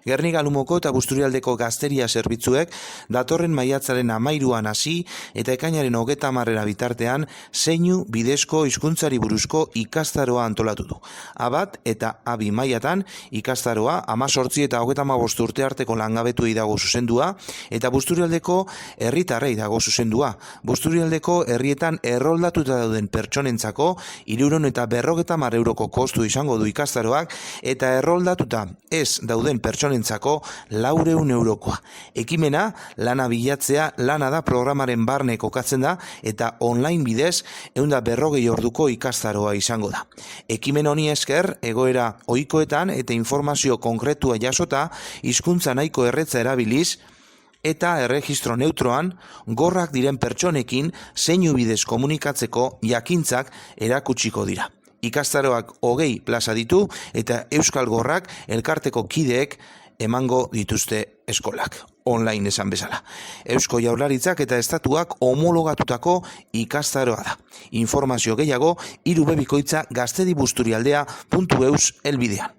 Gernika Lumoko eta Busturialdeko gazteria zerbitzuek datorren maiatzaren 13an hasi eta ekainaren 30 bitartean zeinu bidezko hizkuntzari buruzko ikastaroa antolatu du. A1 eta A2 mailatan ikastaroa 18 eta 35 urte arteko langabetuei dago zuzendua eta Busturialdeko herritarrei dago zuzendua. Busturialdeko herrietan erroldatuta dauden pertsonentzako 350 euroko kostu izango du ikastaroak eta erroldatuta ez dauden pertsonentzako 400 eurokoa. Ekimena lana bilatzea lana da programaren barne kokatzen da eta online bidez 140 orduko ikastaroa izango da. Ekimen honi esker egoera ohikoetan eta informazio konkretua jasota hizkuntza nahiko erretza erabiliz eta erregistro neutroan gorrak diren pertsonekin zeinu bidez komunikatzeko jakintzak erakutsiko dira. Ikastaroak 20 plaza ditu eta Euskal Gorrak elkarteko kideek emango dituzte eskolak, online esan bezala. Eusko Jaurlaritzak eta estatuak homologatutako ikastaroa da. Informazio gehiago irubebikoitza gaztedibusturialdea.eus helbidean.